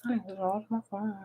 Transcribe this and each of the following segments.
I need to go off my phone.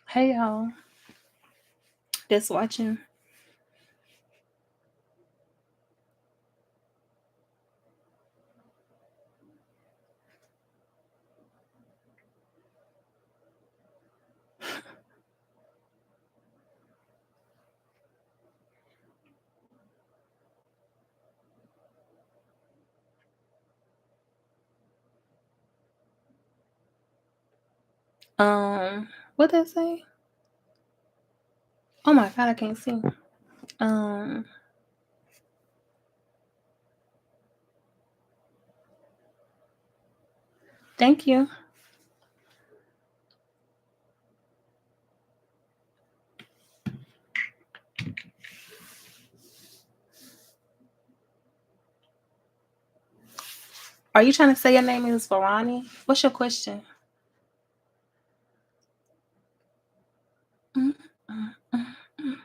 Hey y'all, that's watching. What they say? Oh my god, I can't see. Um, Thank you. Are you trying to say your name is Varani? What's your question? Mm, mm, mm, mm.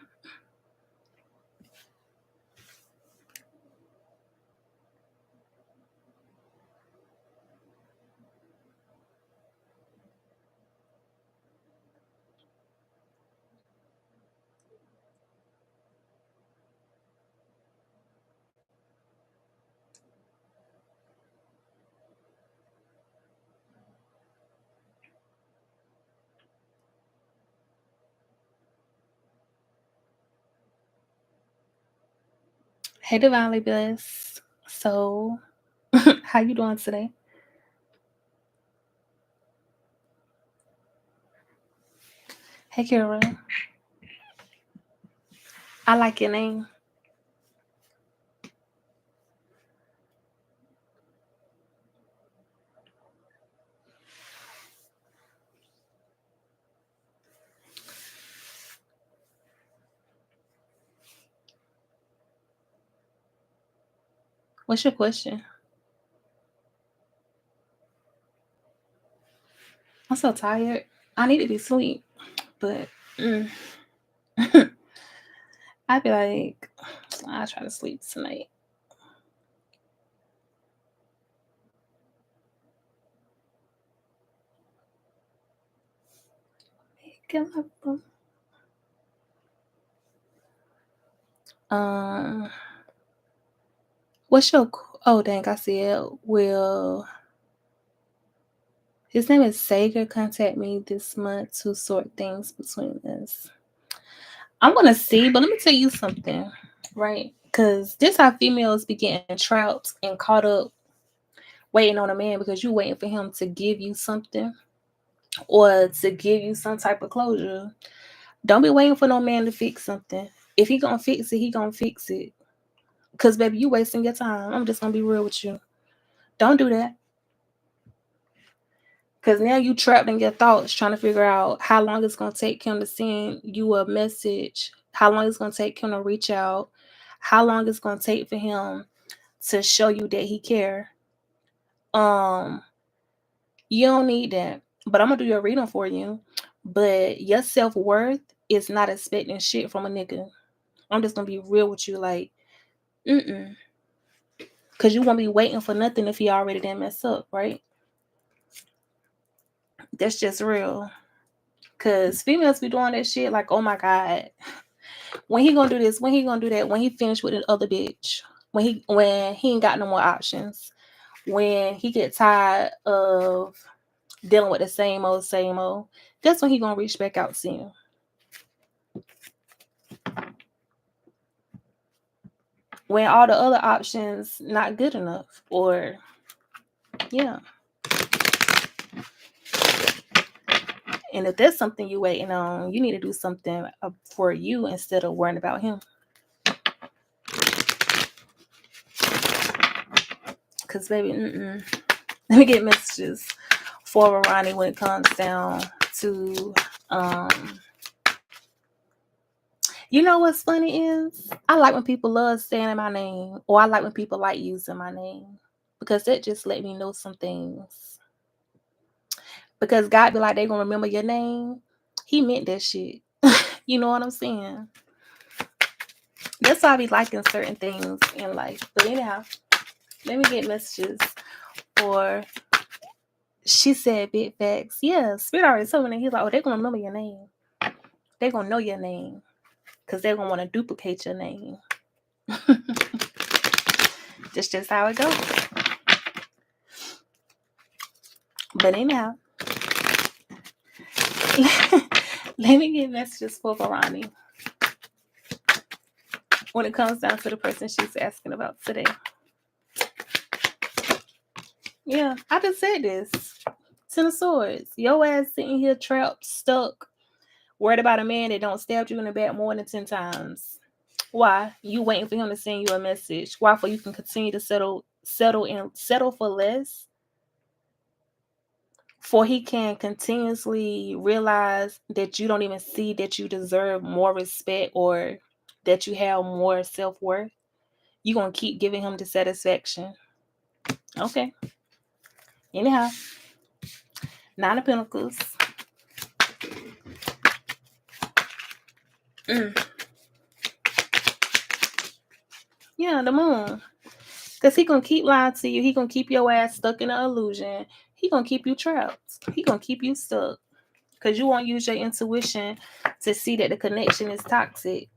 Hey, Divinely Bliss. So, how you doing today? Hey, Kara. I like your name. What's your question? I'm so tired. I need to be asleep, but I'd be like, I'll try to sleep tonight. Um, what's your? Oh, dang! I see it. Will his name is Sager contact me this month to sort things between us? I'm gonna see, but let me tell you something, right? Because this how females be getting trapped and caught up waiting on a man because you waiting for him to give you something or to give you some type of closure. Don't be waiting for no man to fix something. If he gonna fix it, he gonna fix it. Cause baby, you wasting your time. I'm just gonna be real with you. Don't do that. Cause now you trapped in your thoughts trying to figure out how long it's gonna take him to send you a message, how long it's gonna take him to reach out, how long it's gonna take for him to show you that he care. Um, you don't need that. But I'm gonna do your reading for you. But your self-worth is not expecting shit from a nigga. I'm just gonna be real with you, like, mm-mm. Cause you won't be waiting for nothing if he already didn't mess up, right? That's just real. Cause females be doing that shit like, oh my God, when he gonna do this, when he gonna do that, when he finished with the other bitch, when he ain't got no more options, when he get tired of dealing with the same old, that's when he gonna reach back out to you. When all the other options not good enough, or yeah. And if there's something you waiting on, you need to do something for you instead of worrying about him. Cause baby, let me get messages for Ronnie when it comes down to you know what's funny is I like when people love saying my name, or I like when people like using my name, because that just let me know some things. Because God be like, they gonna remember your name. He meant that shit. You know what I'm saying? That's why I be liking certain things in life. But anyhow, let me get messages for she said big facts. Yeah, Spirit already told me that. He's like, oh, they're gonna remember your name. They're gonna know your name. Because they're gonna want to duplicate your name. That's just how it goes. But anyhow, let me get messages for Varani when it comes down to the person she's asking about today. Yeah, I just said this. Ten of Swords. Your ass sitting here trapped, stuck, worried about a man that don't stab you in the back more than 10 times. Why? You waiting for him to send you a message. Why? For you can continue to settle for less. For he can continuously realize that you don't even see that you deserve more respect or that you have more self-worth. You're gonna keep giving him dissatisfaction. Okay. Anyhow, Nine of Pentacles. Yeah, the Moon. Because he gonna keep lying to you. He gonna keep your ass stuck in an illusion. He gonna keep you trapped. He gonna keep you stuck. Because you won't use your intuition to see that the connection is toxic.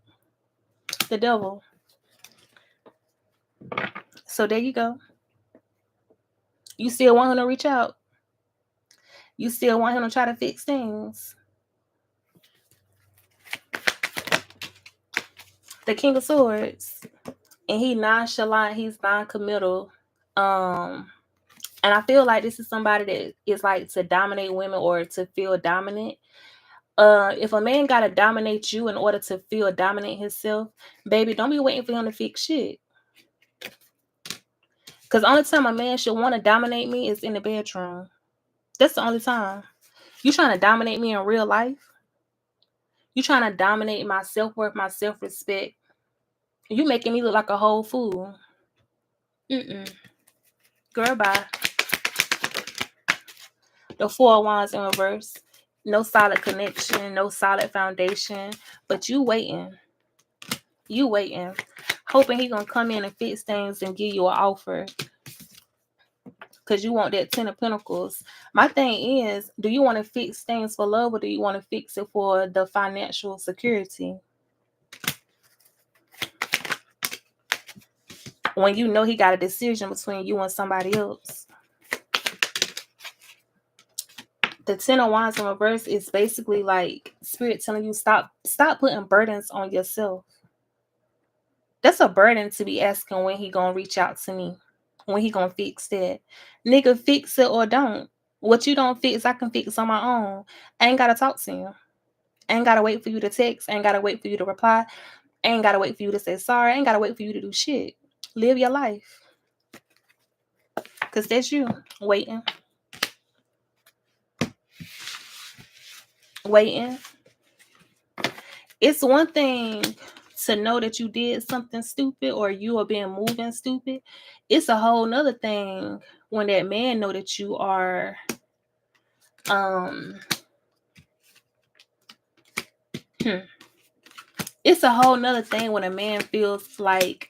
The devil. So there you go. You still want him to reach out. You still want him to try to fix things. The King of Swords. and he nonchalant, he's non-committal. Um, and I feel like this is somebody that is like to dominate women or to feel dominant. If a man gotta dominate you in order to feel dominant himself, baby, don't be waiting for him to fix shit. Cause the only time a man should want to dominate me is in the bedroom. That's the only time. You trying to dominate me in real life? You trying to dominate my self-worth, my self-respect? You making me look like a whole fool. Mm-mm. Girl, bye. The Four of Wands in reverse. No solid connection, no solid foundation. But you waiting. You waiting. Hoping he gonna come in and fix things and give you an offer. Because you want that 10 of Pentacles. My thing is, do you want to fix things for love or do you want to fix it for the financial security? When you know he got a decision between you and somebody else. The 10 of Wands in reverse is basically like spirit telling you stop putting burdens on yourself. That's a burden to be asking when he gonna reach out to me. When he gonna fix that. Nigga, fix it or don't. What you don't fix, I can fix on my own. I ain't gotta talk to you. I ain't gotta wait for you to text. I ain't gotta wait for you to reply. I ain't gotta wait for you to say sorry. I ain't gotta wait for you to do shit. Live your life. Cause that's you. Waiting. Waiting. It's one thing to know that you did something stupid or you are being moving stupid. It's a whole nother thing when that man know that you are it's a whole nother thing when a man feels like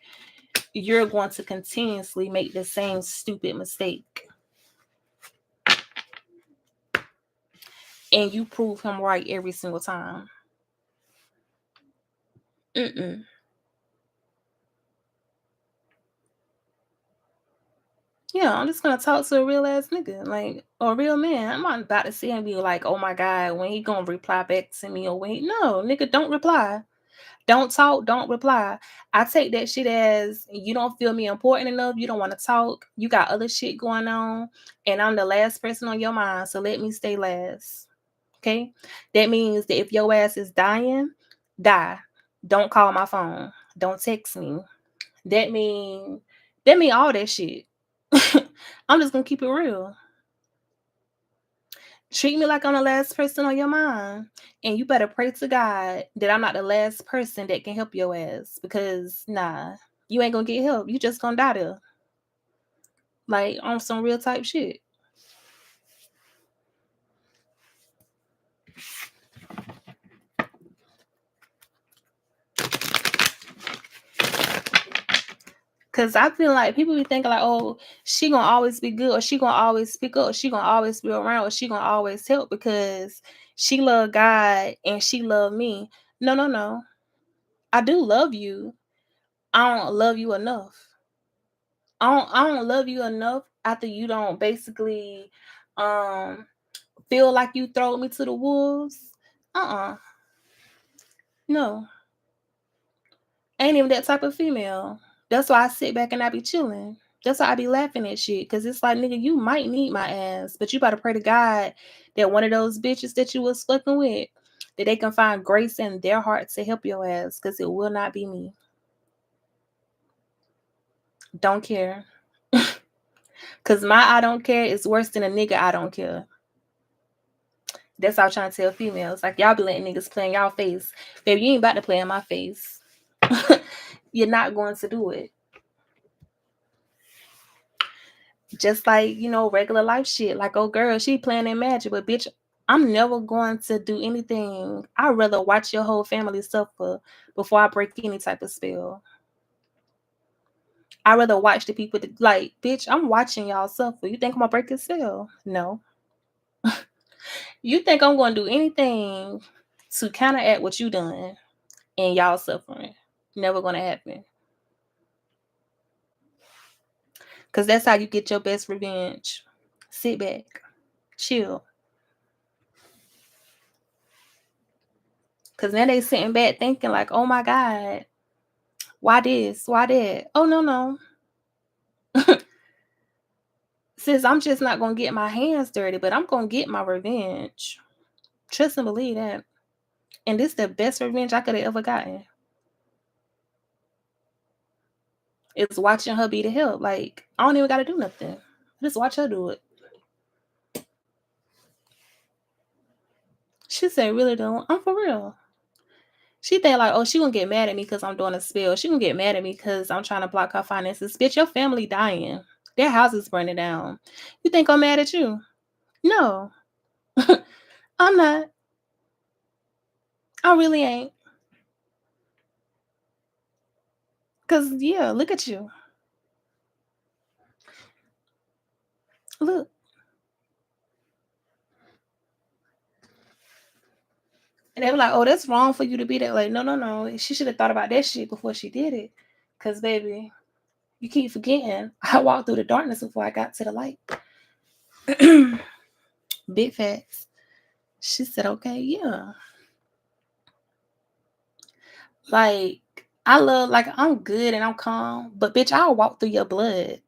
you're going to continuously make the same stupid mistake and you prove him right every single time. Mm-mm. Yeah, I'm just gonna talk to a real ass nigga, like, or a real man. I'm not about to see him be like, oh my God, when he gonna reply back to me or when no, nigga, don't reply. Don't talk, don't reply. I take that shit as you don't feel me important enough, you don't want to talk, you got other shit going on, and I'm the last person on your mind, so let me stay last. Okay? That means that if your ass is dying, die. Don't call my phone. Don't text me. That mean all that shit. I'm just gonna keep it real. Treat me like I'm the last person on your mind. And you better pray to God that I'm not the last person that can help your ass. Because nah, you ain't gonna get help. You just gonna die there. Like on some real type shit. Cause I feel like people be thinking like, oh, she gonna always be good, or she gonna always speak up, or she gonna always be around, or she gonna always help because she love God and she love me. No, no, no. I do love you. I don't love you enough. I don't love you enough after you don't basically um feel like you throw me to the wolves. Uh-uh. No. Ain't even that type of female. That's why I sit back and I be chilling. That's why I be laughing at shit. Cause it's like, nigga, you might need my ass, but you better pray to God that one of those bitches that you was fucking with, that they can find grace in their heart to help your ass. Cause it will not be me. Don't care. Cause my I don't care is worse than a nigga I don't care. That's what I'm trying to tell females. Like, y'all be letting niggas play in y'all face. Baby, you ain't about to play in my face. You're not going to do it. Just like, regular life shit. Like, oh girl, she playing in magic. But bitch, I'm never going to do anything. I'd rather watch your whole family suffer before I break any type of spell. I'd rather watch the people that, like, bitch, I'm watching y'all suffer. You think I'm gonna break a spell? No. You think I'm gonna do anything to counteract what you done and y'all suffering? Never gonna happen. Cause that's how you get your best revenge. Sit back, chill. Cause now they sitting back thinking like, oh my God, Why this? Why that? Oh, no, no. Sis, I'm just not gonna get my hands dirty, but I'm gonna get my revenge. Trust and believe that. And this the best revenge I could have ever gotten. Is watching her be the help. Like, I don't even gotta do nothing. Just watch her do it. She said, really don't. I'm for real. She think like, oh, she gonna get mad at me because I'm doing a spill. She gonna get mad at me because I'm trying to block her finances. Bitch, your family dying. Their house is burning down. You think I'm mad at you? No, I'm not. I really ain't. Cause yeah, look at you. Look. And they were like, oh, that's wrong for you to be that. Like, no, no, no. She should have thought about that shit before she did it. Cause baby, you keep forgetting. I walked through the darkness before I got to the light. Big facts. She said, okay, yeah. Like, I love, like, I'm good and I'm calm, but bitch, I'll walk through your blood.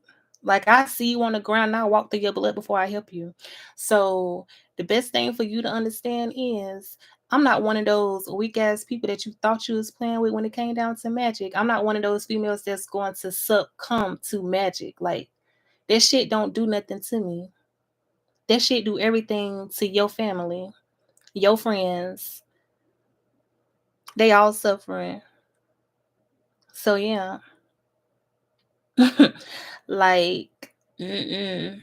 Like, I see you on the ground, and I'll walk through your blood before I help you. So, the best thing for you to understand is I'm not one of those weak ass people that you thought you was playing with when it came down to magic. I'm not one of those females that's going to succumb to magic. Like, that shit don't do nothing to me. That shit do everything to your family, your friends. They all suffering. So, yeah. Like, mm-mm.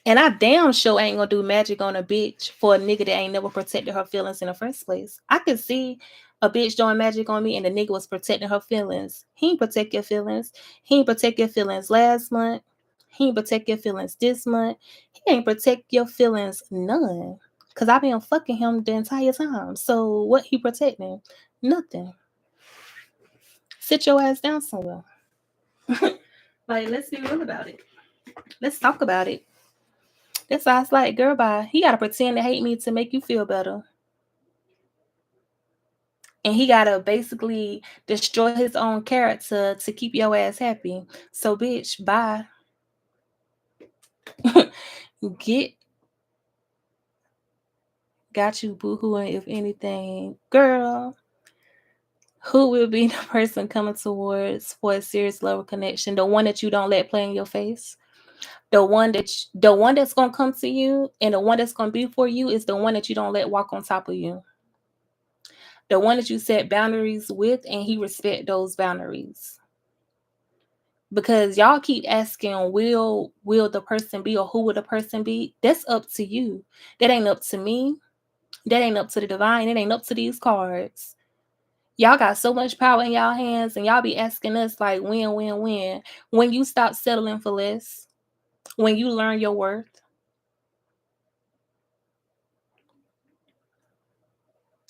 And I damn sure ain't gonna do magic on a bitch for a nigga that ain't never protected her feelings in the first place. I could see a bitch doing magic on me and the nigga was protecting her feelings. He ain't protect your feelings. He ain't protect your feelings last month. He ain't protect your feelings this month. He ain't protect your feelings none. Cause I been fucking him the entire time. So what he protecting? Nothing. Sit your ass down somewhere. Like, let's be real about it. Let's talk about it. That's why it's like, girl, bye. He gotta pretend to hate me to make you feel better. And he gotta basically destroy his own character to keep your ass happy. So, bitch, bye. Get got you boohooing, if anything. Girl, who will be the person coming towards for a serious love connection? The one that you don't let play in your face? The one that's gonna come to you and the one that's gonna be for you is the one that you don't let walk on top of you. The one that you set boundaries with and he respect those boundaries. Because y'all keep asking, will the person be or who will the person be? That's up to you. That ain't up to me. That ain't up to the divine. It ain't up to these cards. Y'all got so much power in y'all hands and y'all be asking us like when. When you stop settling for less, when you learn your worth.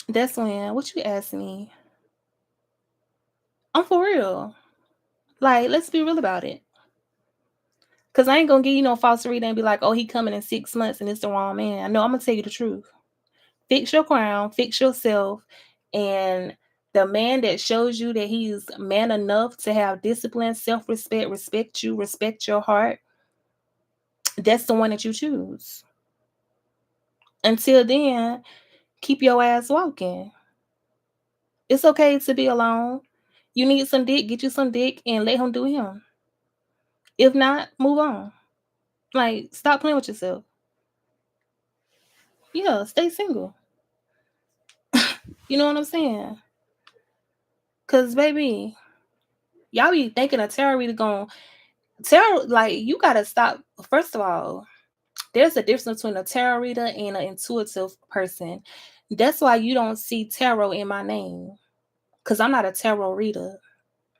That's when, what you ask me? I'm for real. Like, let's be real about it. Cause I ain't gonna give you no false reading and be like, oh, he coming in 6 months and it's the wrong man. No, I'm gonna tell you the truth. Fix your crown, fix yourself, and the man that shows you that he's man enough to have discipline, self-respect, respect you, respect your heart, that's the one that you choose. Until then, keep your ass walking. It's okay to be alone. You need some dick, get you some dick and let him do him. If not, move on. Like, stop playing with yourself. Yeah, stay single. You know what I'm saying? Cause baby, y'all be thinking a tarot reader going tarot, like you gotta stop. First of all, there's a difference between a tarot reader and an intuitive person. That's why you don't see tarot in my name. Cause I'm not a tarot reader.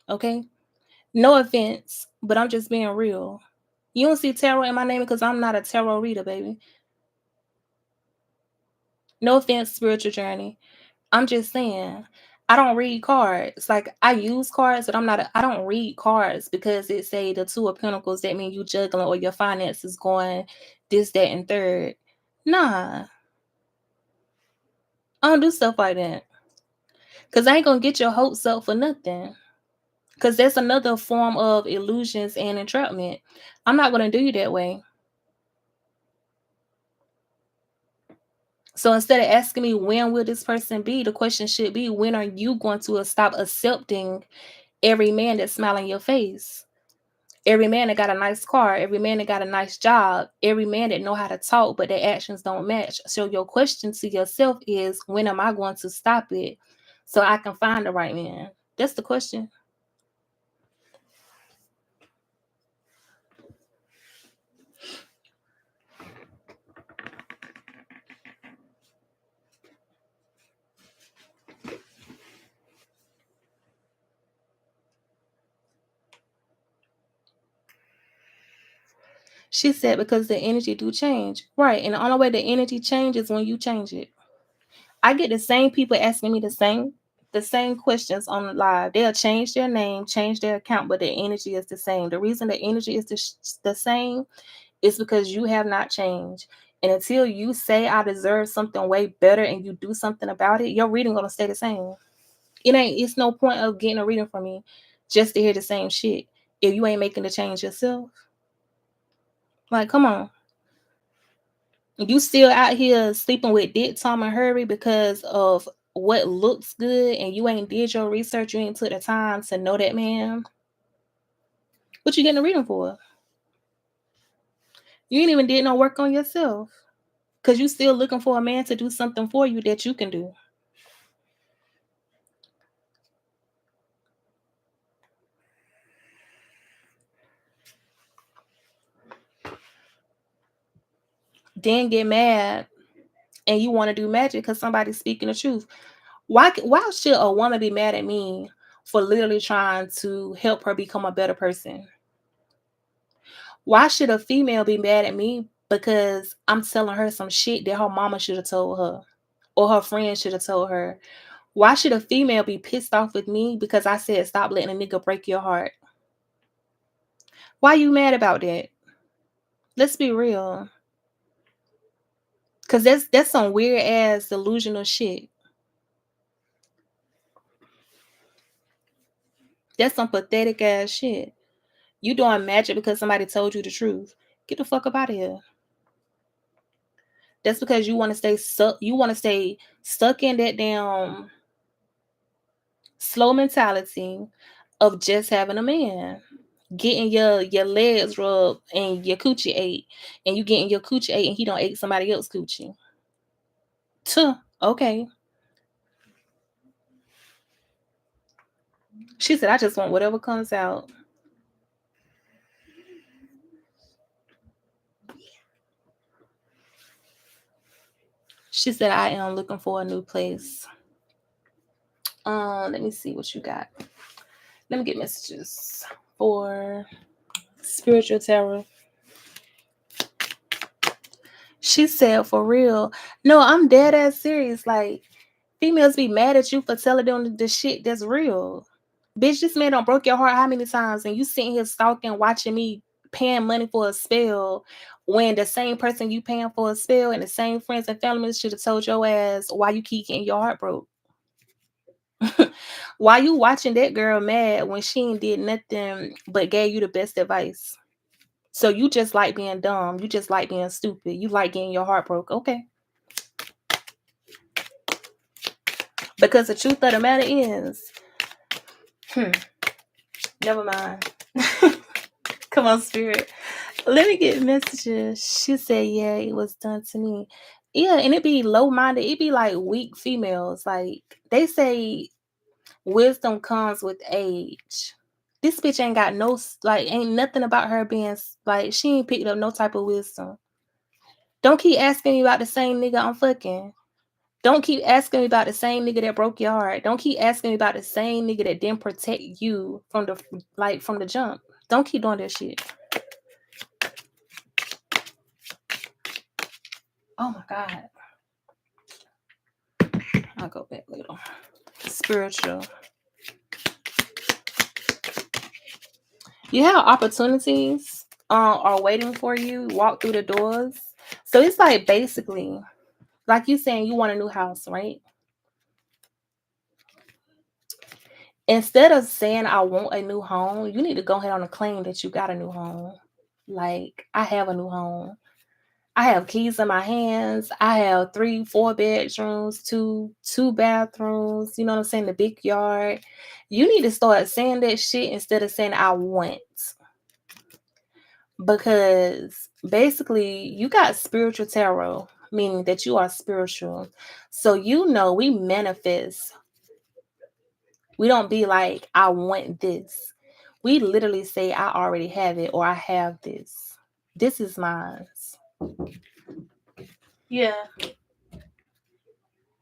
Okay? No offense, but I'm just being real. You don't see tarot in my name because I'm not a tarot reader, baby. No offense, spiritual journey. I'm just saying, I don't read cards. Like I use cards, but I don't read cards because it say the two of pentacles, that mean you juggling or your finances going this, that, and third. Nah, I don't do stuff like that. Because I ain't gonna get your hopes up for nothing. Because that's another form of illusions and entrapment. I'm not gonna do you that way. So instead of asking me when will this person be, the question should be, when are you going to stop accepting every man that's smiling in your face? Every man that got a nice car, every man that got a nice job, every man that know how to talk, but their actions don't match. So your question to yourself is, when am I going to stop it so I can find the right man? That's the question. She said because the energy do change. Right. And the only way the energy changes when you change it. I get the same people asking me the same questions on live. They'll change their name, change their account, but the energy is the same. The reason the energy is the same is because you have not changed. And until you say I deserve something way better and you do something about it, your reading gonna stay the same. It's no point of getting a reading from me just to hear the same shit if you ain't making the change yourself. Like, come on. You still out here sleeping with Dick, Tom, and Harry because of what looks good, and you ain't did your research. You ain't took the time to know that man. What you getting a reading for? You ain't even did no work on yourself because you still looking for a man to do something for you that you can do. Then get mad and you want to do magic because somebody's speaking the truth. Why should a woman be mad at me for literally trying to help her become a better person? Why should a female be mad at me because I'm telling her some shit that her mama should have told her or her friend should have told her? Why should a female be pissed off with me because I said stop letting a nigga break your heart? Why you mad about that? Let's be real. Cause that's some weird ass delusional shit. That's some pathetic ass shit. You doing magic because somebody told you the truth. Get the fuck up out of here. That's because you want to stay stuck. You want to stay stuck in that damn slow mentality of just having a man, getting your legs rubbed and your coochie ate, and you getting your coochie ate and he don't ate somebody else coochie. Tuh, okay. She said, I just want whatever comes out. She said, I am looking for a new place. Let me see what you got. Let me get messages for spiritual terror. She said, for real. No, I'm dead ass serious. Like, females be mad at you for telling them the shit that's real. Bitch, this man don't broke your heart how many times? And you sitting here stalking, watching me paying money for a spell when the same person you paying for a spell and the same friends and family should have told your ass why you keep getting your heart broke. Why you watching that girl mad when she ain't did nothing but gave you the best advice? So you just like being dumb. You just like being stupid. You like getting your heart broke. Okay. Because the truth of the matter is, never mind. Come on, spirit. Let me get messages. She said, yeah, it was done to me. Yeah, and it be low-minded. It be like weak females. Like they say wisdom comes with age. This bitch ain't got no, like, ain't nothing about her being, like, she ain't picked up no type of wisdom. Don't keep asking me about the same nigga I'm fucking. Don't keep asking me about the same nigga that broke your heart. Don't keep asking me about the same nigga that didn't protect you from the jump. Don't keep doing that shit. Oh my God. I'll go back later. Spiritual. You have opportunities are waiting for you. Walk through the doors. So it's like basically, like you saying you want a new house, right? Instead of saying I want a new home, you need to go ahead on and claim that you got a new home. Like, I have a new home. I have keys in my hands. I have 3, 4 bedrooms, two bathrooms, you know what I'm saying? The big yard. You need to start saying that shit instead of saying I want. Because basically you got spiritual tarot, meaning that you are spiritual. So we manifest. We don't be like, I want this. We literally say, I already have it, or I have this. This is mine. Yeah.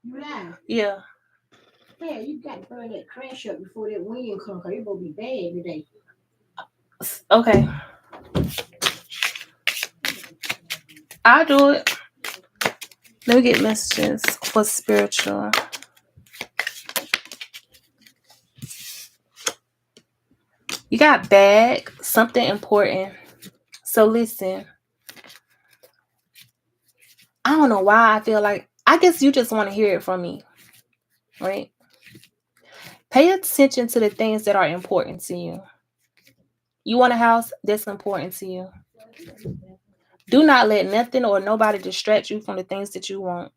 You lie. Yeah. Yeah, you got to burn that crash up before that wind comes, because it will be bad today. Okay. I'll do it. Let me get messages for spiritual. You got bag, something important. So listen, I don't know why I feel like, I guess you just want to hear it from me, right? Pay attention to the things that are important to you. You want a house that's important to you. Do not let nothing or nobody distract you from the things that you want.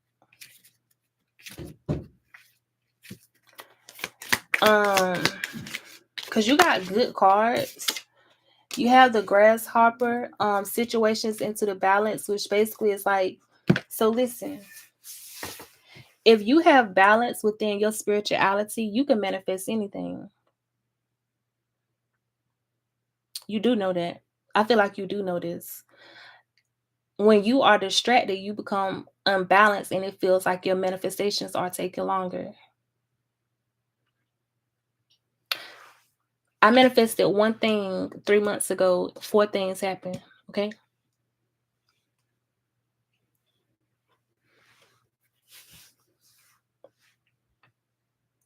Because you got good cards. You have the grasshopper situations into the balance, which basically is like, so listen, if you have balance within your spirituality, you can manifest anything. You do know that. I feel like you do know this. When you are distracted, you become unbalanced and it feels like your manifestations are taking longer. I manifested one thing 3 months ago, 4 things happened. Okay.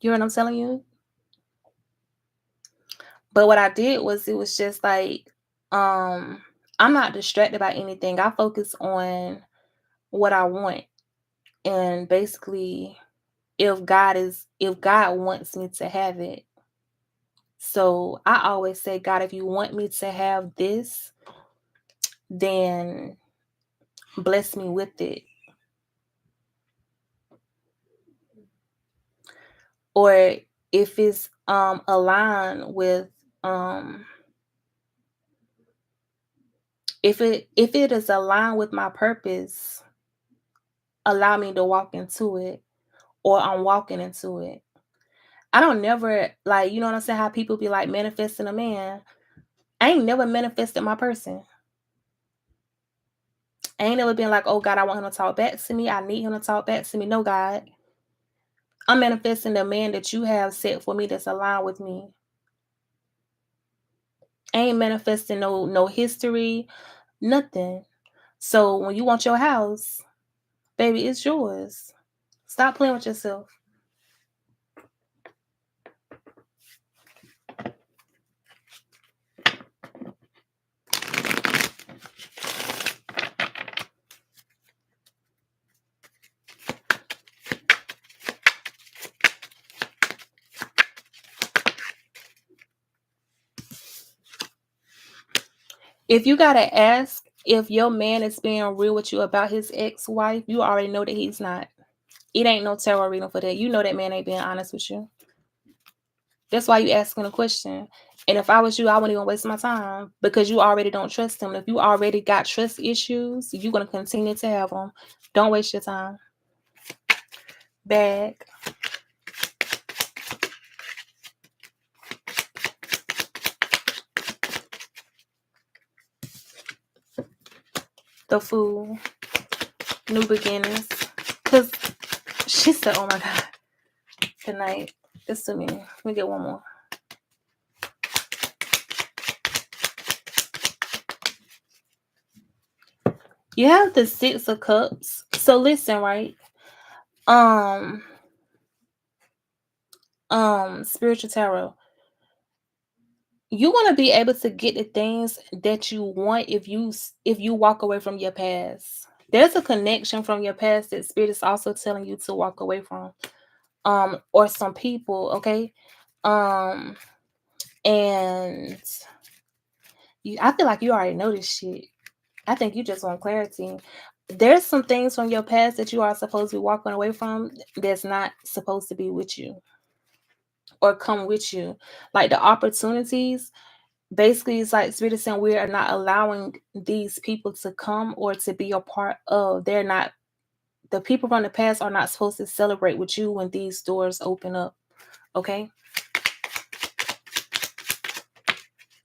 You know what I'm telling you? But what I did was, it was just like, I'm not distracted by anything. I focus on what I want. And basically, if God wants me to have it. So I always say, God, if you want me to have this, then bless me with it. Or if it's aligned with if it is aligned with my purpose, allow me to walk into it, or I'm walking into it. I don't never, like, you know what I'm saying, how people be like manifesting a man. I ain't never manifested my person. I ain't never been like, oh God, I want him to talk back to me. I need him to talk back to me. No, God. I'm manifesting the man that you have set for me that's aligned with me. I ain't manifesting no history, nothing. So when you want your house, baby, it's yours. Stop playing with yourself. If you gotta ask if your man is being real with you about his ex-wife, you already know that he's not. It ain't no tarot reading for that. You know that man ain't being honest with you. That's why you asking a question. And if I was you, I wouldn't even waste my time, because you already don't trust him. If you already got trust issues, you're gonna continue to have them. Don't waste your time. Bag. The Fool. New beginnings. Cause she said, oh my God. Good night. It's too many. Let me get one more. You have the Six of Cups. So listen, right? Spiritual tarot. You're gonna be able to get the things that you want if you walk away from your past. There's a connection from your past that spirit is also telling you to walk away from. Or some people, okay? Um, and I feel like you already know this shit. I think you just want clarity. There's some things from your past that you are supposed to be walking away from that's not supposed to be with you or come with you. Like the opportunities, basically, it's like Spirit is saying we are not allowing these people to come or to be a part of. They're not, the people from the past are not supposed to celebrate with you when these doors open up. Okay?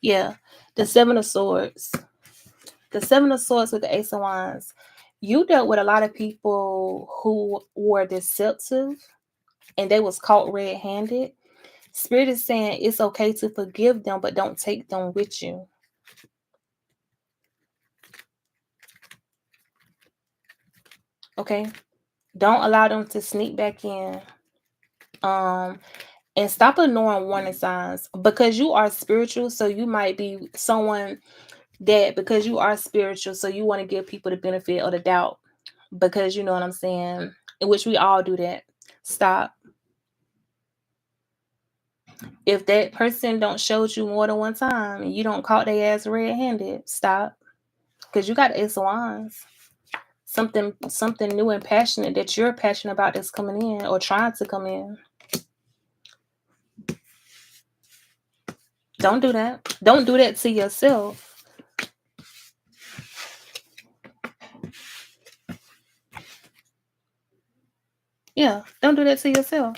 Yeah. The Seven of Swords. The Seven of Swords with the Ace of Wands. You dealt with a lot of people who were deceptive and they was caught red-handed. Spirit is saying it's okay to forgive them, but don't take them with you. Okay? Don't allow them to sneak back in. And stop ignoring warning signs because you are spiritual. So you might be someone that, because you are spiritual, so you want to give people the benefit of the doubt because you know what I'm saying, in which we all do that. Stop. If that person don't show you more than one time and you don't caught their ass red-handed, stop. Because you got the Ace of Wands. Something new and passionate that you're passionate about that's coming in or trying to come in. Don't do that. Don't do that to yourself. Yeah, don't do that to yourself.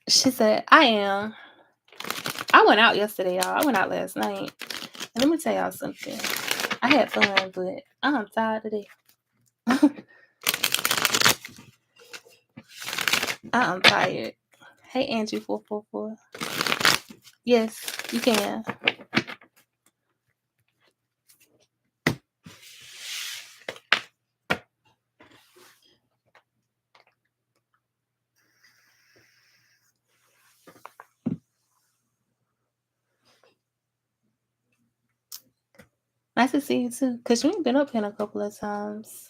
She said, I am. I went out yesterday, y'all. I went out last night. And let me tell y'all something. I had fun, but I'm tired today. I'm tired. Hey, Angie 444. Yes, you can. Nice to see you too. Because you ain't been up here a couple of times.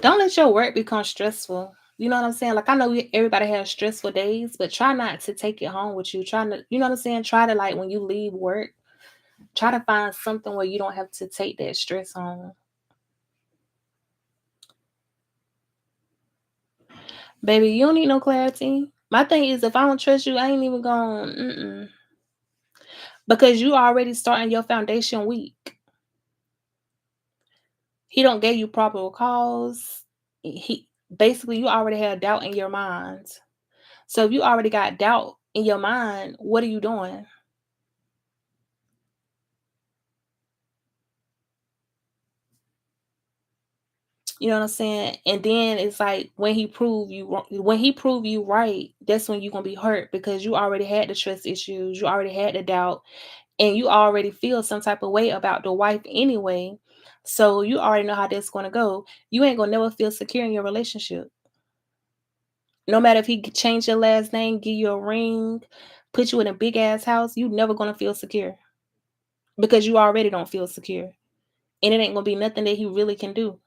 Don't let your work become stressful. You know what I'm saying? Like I know everybody has stressful days, but try not to take it home with you. Try to, you know what I'm saying? Try to, like, when you leave work, try to find something where you don't have to take that stress home. Baby, you don't need no clarity. My thing is, if I don't trust you, I ain't even going, because you already starting your foundation weak. He don't give you probable cause. He basically, you already have doubt in your mind. So if you already got doubt in your mind, what are you doing? You know what I'm saying? And then it's like when he prove you right, that's when you're gonna be hurt because you already had the trust issues, you already had the doubt, and you already feel some type of way about the wife anyway. So you already know how that's gonna go. You ain't gonna never feel secure in your relationship. No matter if he change your last name, give you a ring, put you in a big ass house, you never gonna feel secure because you already don't feel secure, and it ain't gonna be nothing that he really can do.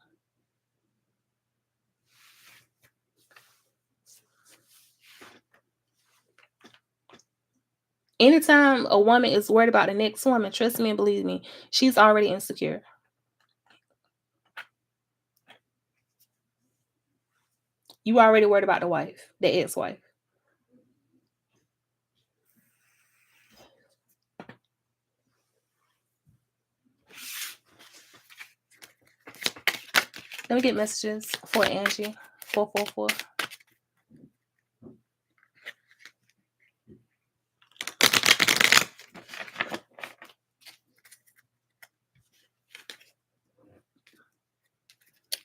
Anytime a woman is worried about the next woman, trust me and believe me, she's already insecure. You already worried about the wife, the ex-wife. Let me get messages for Angie 444.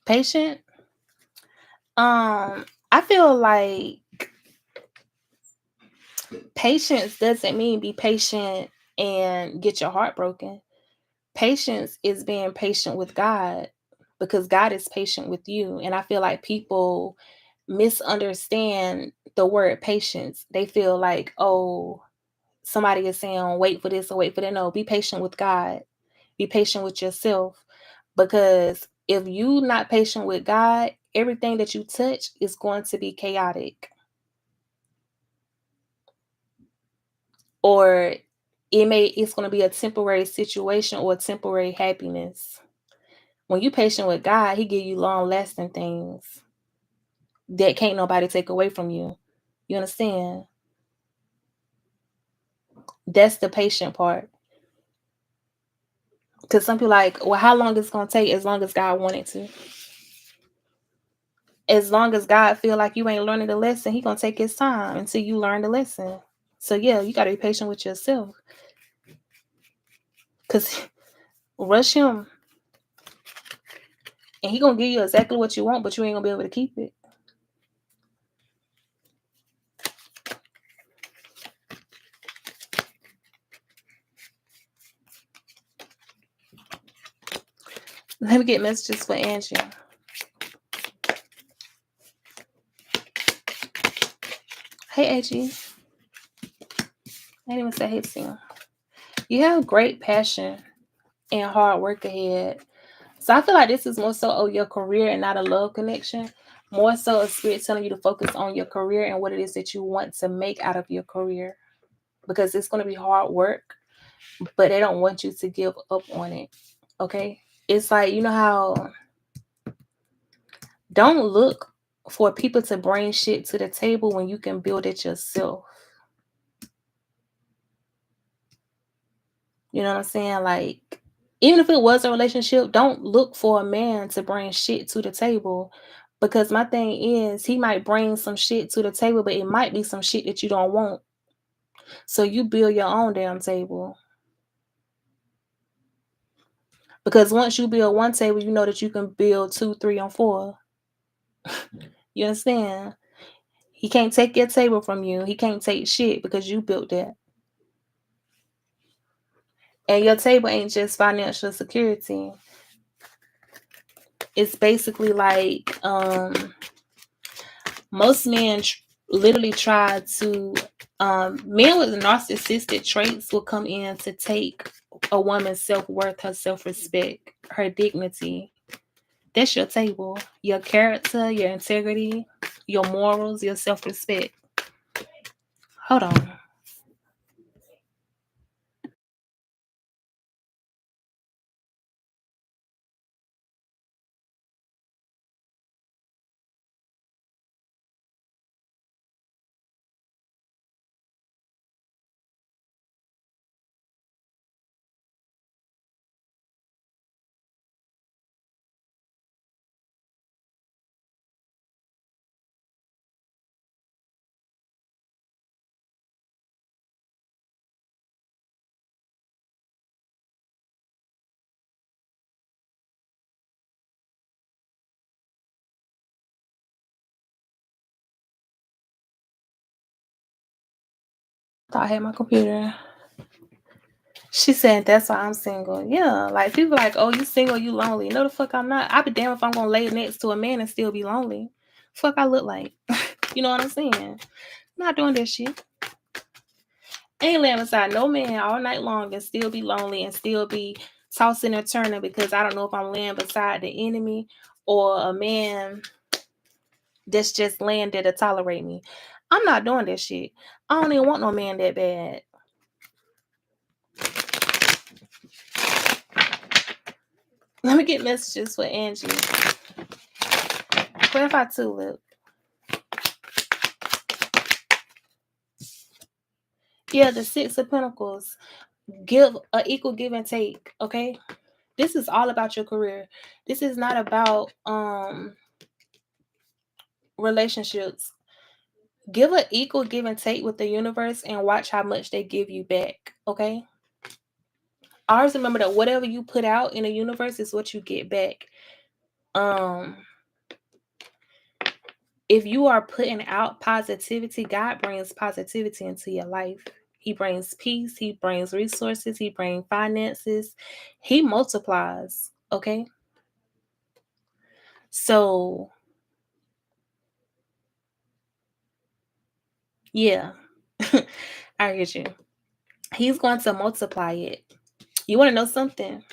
Patient. I feel like patience doesn't mean be patient and get your heart broken. Patience is being patient with God because God is patient with you. And I feel like people misunderstand the word patience. They feel like, oh, somebody is saying, wait for this or wait for that. No, be patient with God. Be patient with yourself. Because if you not patient with God, everything that you touch is going to be chaotic. Or it's going to be a temporary situation or a temporary happiness. When you patient with God, he give you long lasting things that can't nobody take away from you. You understand? That's the patient part. Because some people like, well, how long it's gonna take? As long as God wanted to. As long as God feel like you ain't learning the lesson, he gonna take his time until you learn the lesson. So yeah, you gotta be patient with yourself. Cause rush him and he gonna give you exactly what you want, but you ain't gonna be able to keep it. Let me get messages for Angie. Hey Angie. I didn't even say hey to you. You have great passion and hard work ahead. So I feel like this is more so your career and not a love connection. More so a spirit telling you to focus on your career and what it is that you want to make out of your career. Because it's going to be hard work, but they don't want you to give up on it. Okay? It's like, you know how don't look for people to bring shit to the table when you can build it yourself. You know what I'm saying? Like, even if it was a relationship, don't look for a man to bring shit to the table. Because my thing is, he might bring some shit to the table, but it might be some shit that you don't want. So you build your own damn table. Because once you build one table, you know that you can build 2, 3, and 4. You understand? He can't take your table from you. He can't take shit because you built that. And your table ain't just financial security. It's basically like most men literally try to men with narcissistic traits will come in to take a woman's self-worth, her self-respect, her dignity. That's your table. Your character, your integrity, your morals, your self-respect. Hold on. I thought I had my computer. She said that's why I'm single. Yeah, like people like, oh, you single, you lonely. No, the fuck I'm not. I be damn if I'm gonna lay next to a man and still be lonely. Fuck, I look like. You know what I'm saying? I'm not doing this shit. Ain't laying beside no man all night long and still be lonely and still be tossing and turning because I don't know if I'm laying beside the enemy or a man that's just laying there to tolerate me. I'm not doing this shit. I don't even want no man that bad. Let me get messages for Angie. Clarify tulip. Yeah, the Six of Pentacles. Give a equal give and take. Okay, this is all about your career. This is not about relationships. Give an equal give and take with the universe and watch how much they give you back. Okay. Always remember that whatever you put out in the universe is what you get back. Um, if you are putting out positivity, God brings positivity into your life. He brings peace, he brings resources, he brings finances, he multiplies. Okay. So, yeah, I get you. He's going to multiply it. You want to know something?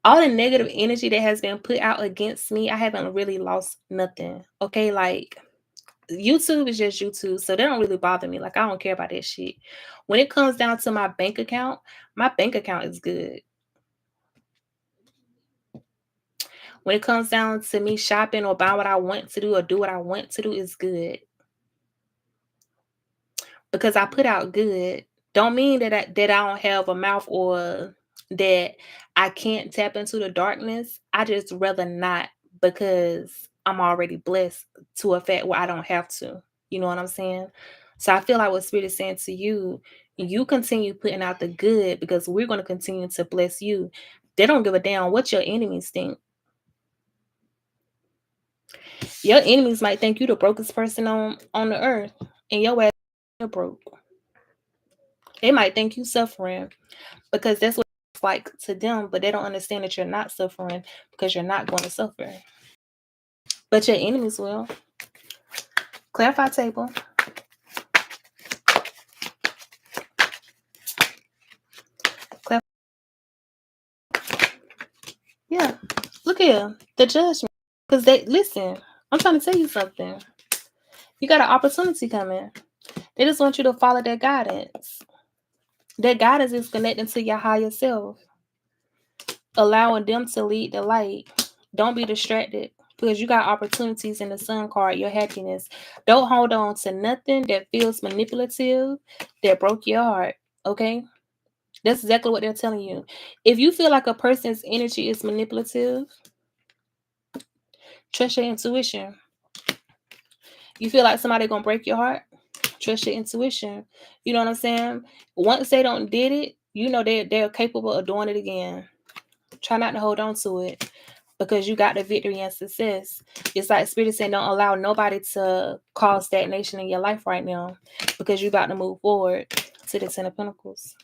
All the negative energy that has been put out against me, I haven't really lost nothing. Okay. Like, YouTube is just YouTube, so they don't really bother me. Like, I don't care about that shit. When it comes down to my bank account is good. When it comes down to me shopping or buying what I want to do or do what I want to do is good. Because I put out good. Don't mean that I don't have a mouth or that I can't tap into the darkness. I just rather not because I'm already blessed to a fact where I don't have to. You know what I'm saying? So I feel like what Spirit is saying to you, you continue putting out the good because we're going to continue to bless you. They don't give a damn what your enemies think. Your enemies might think you the brokest person on the earth, and your ass is broke. They might think you suffering because that's what it's like to them, but they don't understand that you're not suffering because you're not going to suffer. But your enemies will. Clarify table. Clar- yeah. Look here. The judgment. Because they listen, I'm trying to tell you something. You got an opportunity coming. They just want you to follow their guidance. Their guidance is connecting to your higher self, allowing them to lead the light. Don't be distracted because you got opportunities in the sun card, your happiness. Don't hold on to nothing that feels manipulative, that broke your heart. Okay? That's exactly what they're telling you. If you feel like a person's energy is manipulative, trust your intuition. You feel like somebody gonna break your heart, trust your intuition. You know what I'm saying? Once they don't did it, you know they're capable of doing it again. Try not to hold on to it because you got the victory and success. It's like Spirit saying, don't allow nobody to cause stagnation in your life right now because you're about to move forward to the Ten of Pentacles.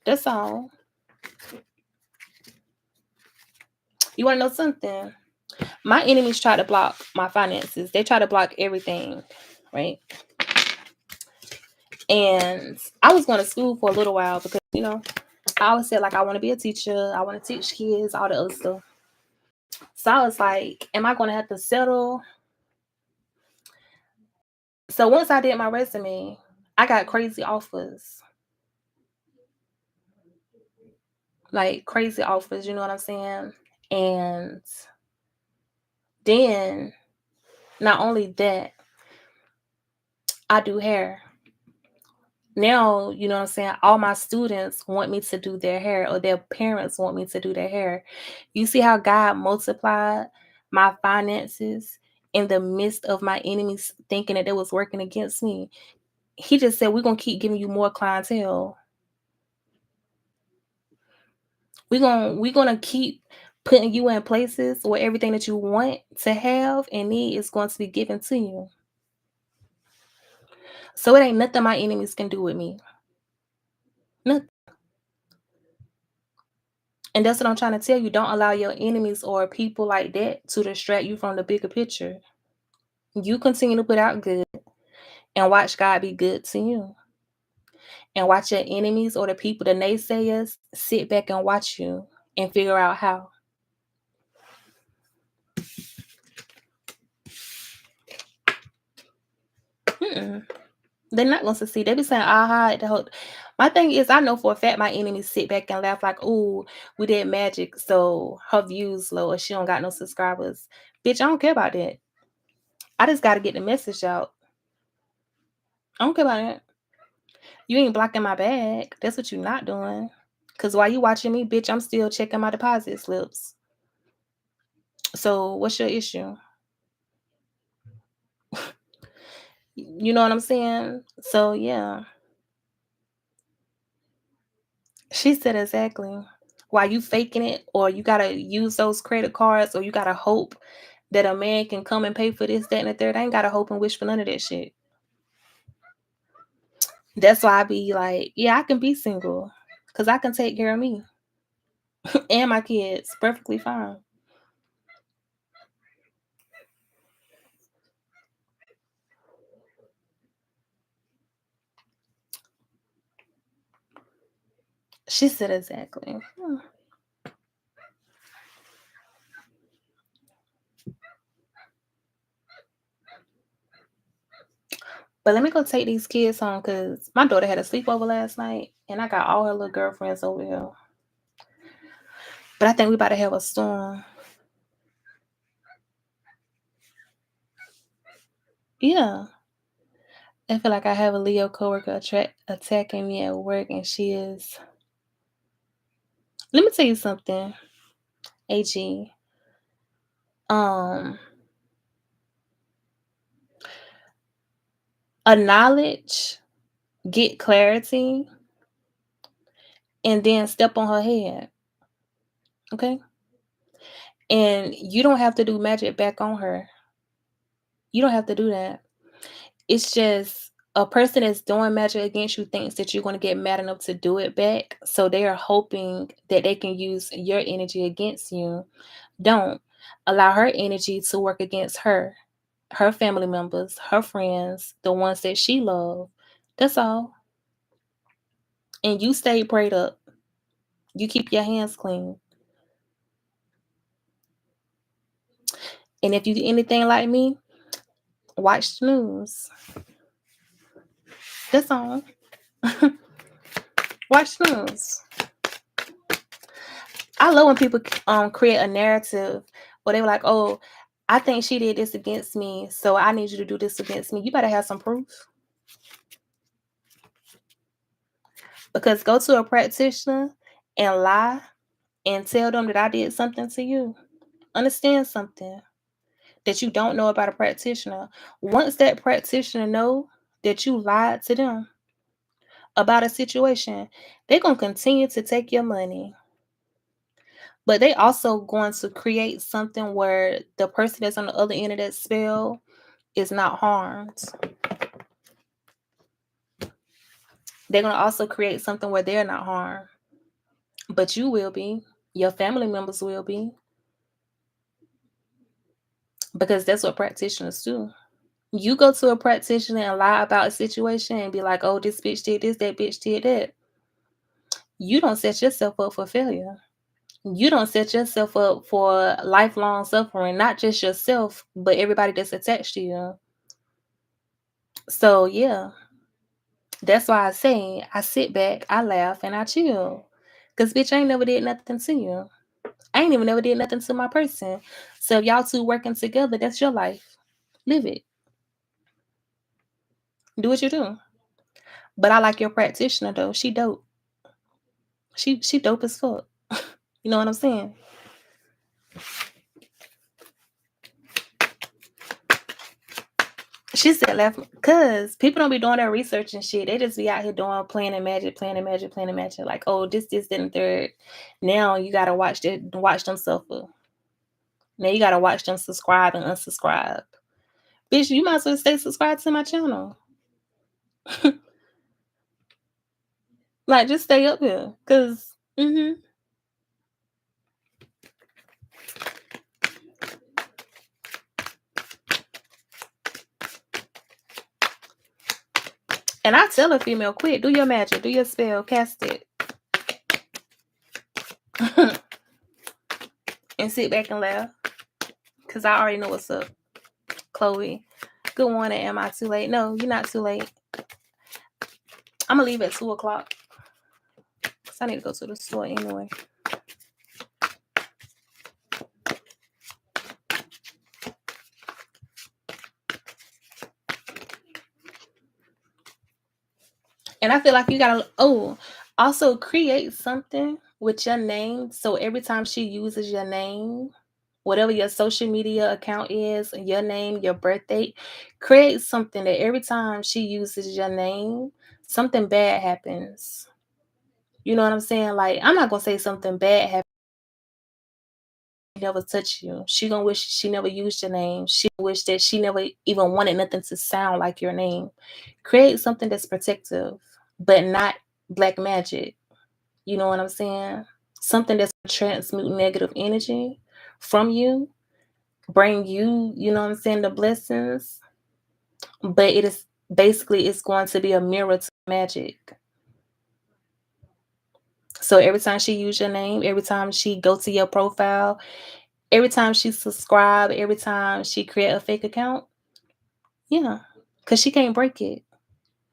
That's all. You want to know something? My enemies try to block my finances. They try to block everything, right? And I was going to school for a little while because, I always said, like, I want to be a teacher. I want to teach kids, all the other stuff. So I was like, am I going to have to settle? So once I did my resume, I got crazy offers. Like crazy offers, you know what I'm saying? And then not only that, I do hair. Now, you know what I'm saying? All my students want me to do their hair or their parents want me to do their hair. You see how God multiplied my finances in the midst of my enemies thinking that they was working against me. He just said, we're going to keep giving you more clientele. We're gonna keep putting you in places where everything that you want to have and need is going to be given to you. So it ain't nothing my enemies can do with me. Nothing. And that's what I'm trying to tell you. Don't allow your enemies or people like that to distract you from the bigger picture. You continue to put out good and watch God be good to you. And watch your enemies or the people, the naysayers, sit back and watch you and figure out how. Mm-mm. They're not gonna succeed. They be saying, aha, the whole. My thing is, I know for a fact my enemies sit back and laugh like, "Ooh, we did magic, so her views low, or she don't got no subscribers." Bitch, I don't care about that. I just got to get the message out. I don't care about it. You ain't blocking my bag. That's what you're not doing. Cause while you watching me, bitch, I'm still checking my deposit slips. So what's your issue? You know what I'm saying? So yeah, she said exactly. while you faking it, or you gotta use those credit cards, or you gotta hope that a man can come and pay for this, that, and the third. I ain't gotta hope and wish for none of that shit. That's why I be like, yeah, I can be single because I can take care of me and my kids perfectly fine. She said exactly. But let me go take these kids home because my daughter had a sleepover last night and I got all her little girlfriends over here. But I think we about to have a storm. Yeah. I feel like I have a Leo coworker attacking me at work, and she is. Let me tell you something, AG. Um, acknowledge, get clarity, and then step on her head. Okay, and you don't have to do magic back on her. You don't have to do that. It's just a person that's doing magic against you thinks that you're going to get mad enough to do it back. So they are hoping that they can use your energy against you. Don't allow her energy to work against her family members, her friends, the ones that she loves. That's all. And you stay prayed up. You keep your hands clean. And if you do anything like me, watch the news. That's all. Watch the news. I love when people create a narrative where they were like, "Oh, I think she did this against me, so I need you to do this against me." You better have some proof. Because go to a practitioner and lie and tell them that I did something to you. Understand something that you don't know about a practitioner. Once that practitioner know that you lied to them about a situation, they're going to continue to take your money. But they also going to create something where the person that's on the other end of that spell is not harmed. They're going to also create something where they're not harmed. But you will be. Your family members will be. Because that's what practitioners do. You go to a practitioner and lie about a situation and be like, "Oh, this bitch did this, that bitch did that." You don't set yourself up for failure. You don't set yourself up for lifelong suffering, not just yourself, but everybody that's attached to you. So, yeah, that's why I say I sit back, I laugh, and I chill. Because, bitch, I ain't never did nothing to you. I ain't even never did nothing to my person. So, if y'all two working together, that's your life. Live it. Do what you do. But I like your practitioner, though. She dope. She dope as fuck. You know what I'm saying? She said laugh because people don't be doing their research and shit. They just be out here doing playing and magic, playing and magic, playing and magic. Like, oh, this, then the third. Now you gotta watch them suffer. Now you gotta watch them subscribe and unsubscribe. Bitch, you might as well stay subscribed to my channel. Like, just stay up here. Cause and I tell a female, quit, do your magic, do your spell, cast it. And sit back and laugh. Cause I already know what's up. Chloe. Good morning. Am I too late? No, you're not too late. I'm gonna leave at 2:00 because I need to go to the store anyway. And I feel like you gotta also create something with your name. So every time she uses your name, whatever your social media account is, your name, your birth date, create something that every time she uses your name, something bad happens. You know what I'm saying? Like, I'm not gonna say something bad happened, never touch you. She gonna wish she never used your name. She wish that she never even wanted nothing to sound like your name. Create something that's protective, but not black magic. You know what I'm saying? Something that's transmute negative energy from you, bring you, you know what I'm saying, the blessings. But it is basically it's going to be a mirror to magic. So every time she use your name, every time she go to your profile, every time she subscribe, every time she create a fake account, yeah, because she can't break it.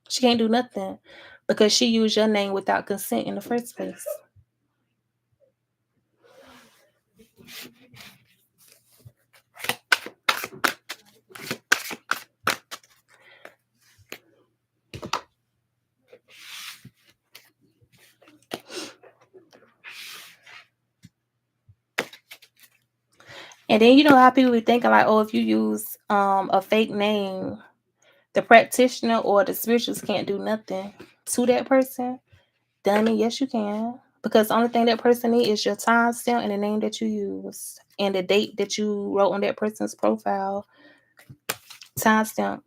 She can't do nothing because she used your name without consent in the first place. And then you know how people be thinking like, oh, if you use a fake name, the practitioner or the spirituals can't do nothing to that person. Dummy, yes you can. Because the only thing that person needs is your timestamp and the name that you use and the date that you wrote on that person's profile. Timestamp.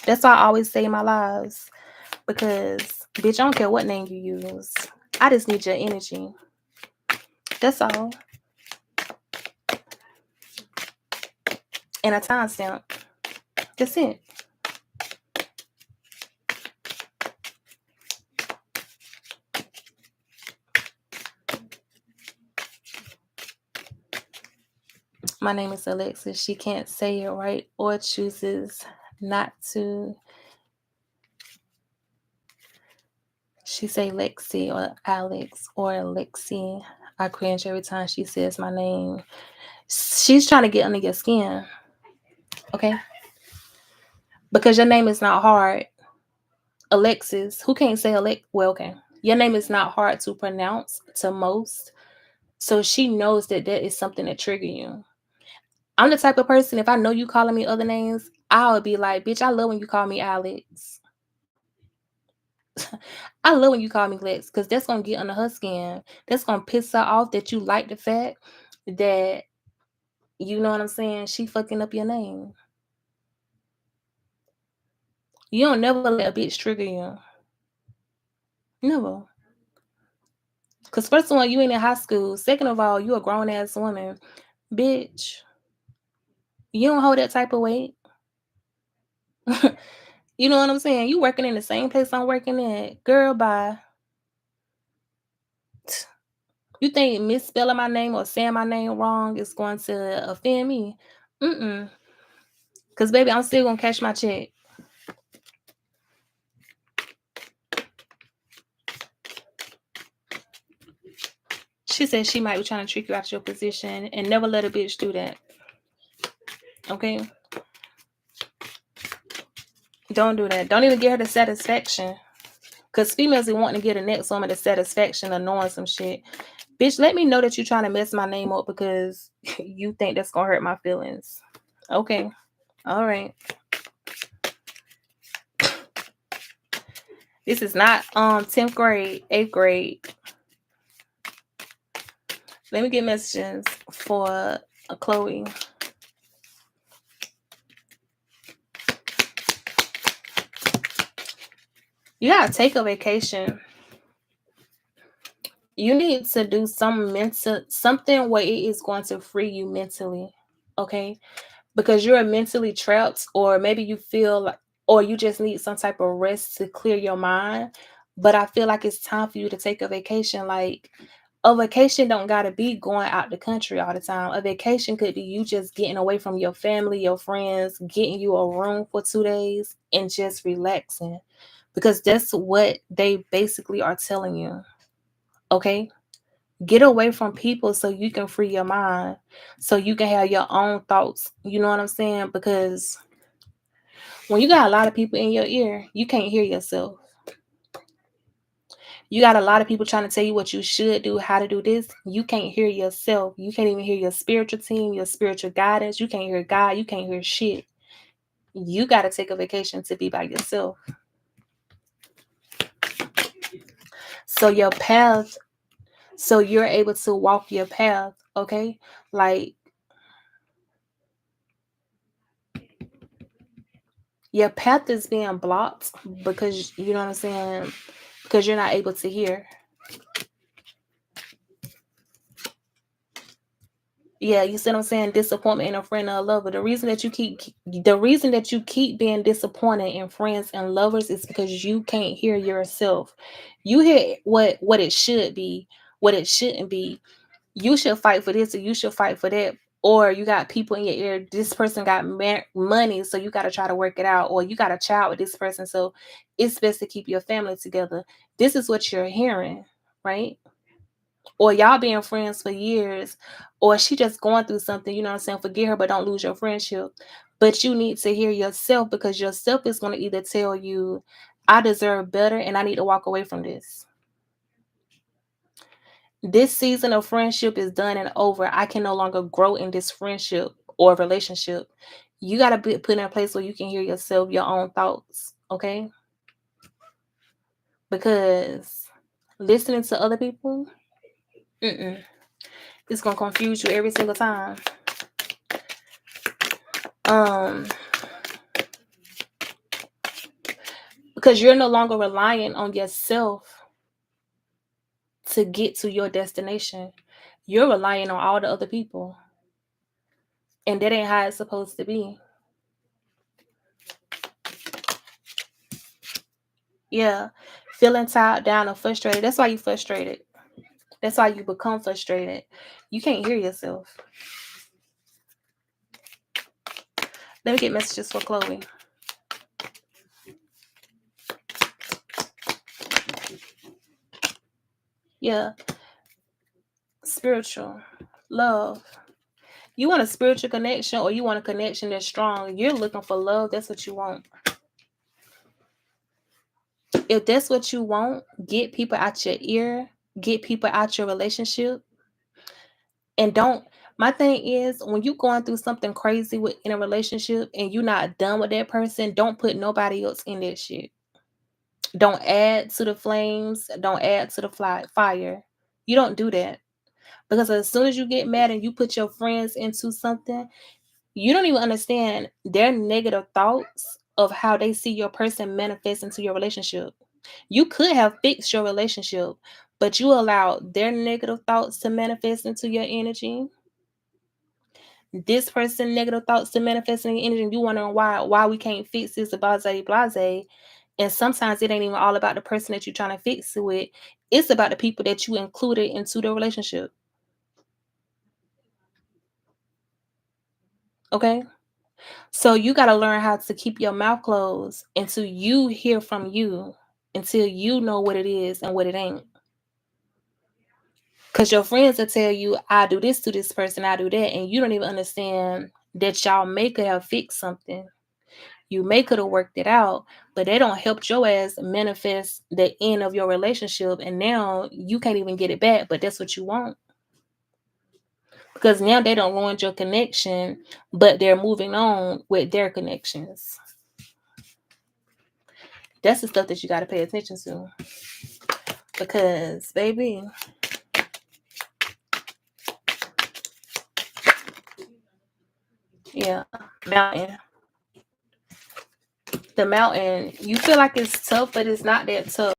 That's why I always say in my lives. Because bitch, I don't care what name you use. I just need your energy. That's all. And a timestamp. That's it. My name is Alexis. She can't say it right or chooses not to. She say Lexi or Alex or Lexi. I cringe every time she says my name. She's trying to get under your skin, okay? Because your name is not hard. Alexis, who can't say Alex? Well, okay. Your name is not hard to pronounce to most. So she knows that that is something that trigger you. I'm the type of person, if I know you calling me other names, I'll be like, bitch, I love when you call me Alex. I love when you call me Lex because that's going to get under her skin. That's going to piss her off that you like the fact that, you know what I'm saying, she fucking up your name. You don't never let a bitch trigger you. Never. Because first of all, you ain't in high school. Second of all, you a grown-ass woman. Bitch, you don't hold that type of weight. You know what I'm saying? You working in the same place I'm working at. Girl, bye. You think misspelling my name or saying my name wrong is going to offend me? Mm-mm. Because, baby, I'm still going to cash my check. She said she might be trying to trick you out your position and never let a bitch do that. Okay? Don't do that. Don't even give her the satisfaction. Because females be wanting to get the next woman the satisfaction of knowing some shit. Bitch, let me know that you're trying to mess my name up because you think that's going to hurt my feelings. Okay. All right. This is not 10th grade, 8th grade. Let me get messages for Chloe. You gotta take a vacation. You need to do something where it is going to free you mentally. Okay? Because you're mentally trapped, or maybe you feel like, or you just need some type of rest to clear your mind. But I feel like it's time for you to take a vacation. Like, a vacation don't gotta be going out the country all the time. A vacation could be you just getting away from your family, your friends, getting you a room for 2 days and just relaxing. Because that's what they basically are telling you. Okay? Get away from people so you can free your mind, so you can have your own thoughts. You know what I'm saying? Because when you got a lot of people in your ear, you can't hear yourself. You got a lot of people trying to tell you what you should do, how to do this. You can't hear yourself. You can't even hear your spiritual team, your spiritual guidance. You can't hear God. You can't hear shit. You got to take a vacation to be by yourself. So your path, so you're able to walk your path, okay? Like your path is being blocked because you know what I'm saying? Because you're not able to hear. Yeah, you see what I'm saying? Disappointment in a friend or a lover. The reason that you keep being disappointed in friends and lovers is because you can't hear yourself. You hear what it should be, what it shouldn't be. You should fight for this or you should fight for that. Or you got people in your ear, this person got money, so you got to try to work it out. Or you got a child with this person, so it's best to keep your family together. This is what you're hearing, right? Or y'all being friends for years, or she just going through something, you know what I'm saying? Forgive her, but don't lose your friendship. But you need to hear yourself because yourself is going to either tell you, I deserve better and I need to walk away from this. This season of friendship is done and over. I can no longer grow in this friendship or relationship. You got to be put in a place where you can hear yourself, your own thoughts, okay? Because listening to other people, it's going to confuse you every single time. Um, because you're no longer relying on yourself to get to your destination. You're relying on all the other people, and that ain't how it's supposed to be. Yeah, feeling tired down or frustrated. That's why you frustrated. That's why you become frustrated. You can't hear yourself. Let me get messages for Chloe. Yeah, spiritual love. You want a spiritual connection or you want a connection that's strong. You're looking for love. That's what you want. If that's what you want, get people out your ear, get people out your relationship, and don't. My thing is, when you going through something crazy with in a relationship and you're not done with that person, don't put nobody else in that shit. Don't add to the flames. Don't add to the fire. You don't do that because as soon as you get mad and you put your friends into something, you don't even understand their negative thoughts of how they see your person manifest into your relationship. You could have fixed your relationship, but you allowed their negative thoughts to manifest into your energy. This person negative thoughts to manifest in your energy. And you wondering why we can't fix this blase. And sometimes it ain't even all about the person that you're trying to fix it with. It's about the people that you included into the relationship. Okay? So you got to learn how to keep your mouth closed until you hear from you, until you know what it is and what it ain't. Because your friends will tell you, I do this to this person, I do that. And you don't even understand that y'all may could have fixed something. You may could have worked it out, but they don't help your ass manifest the end of your relationship. And now you can't even get it back, but that's what you want. Because now they don't ruin your connection, but they're moving on with their connections. That's the stuff that you got to pay attention to. Because, baby, yeah, mountain. The mountain, you feel like it's tough, but it's not that tough.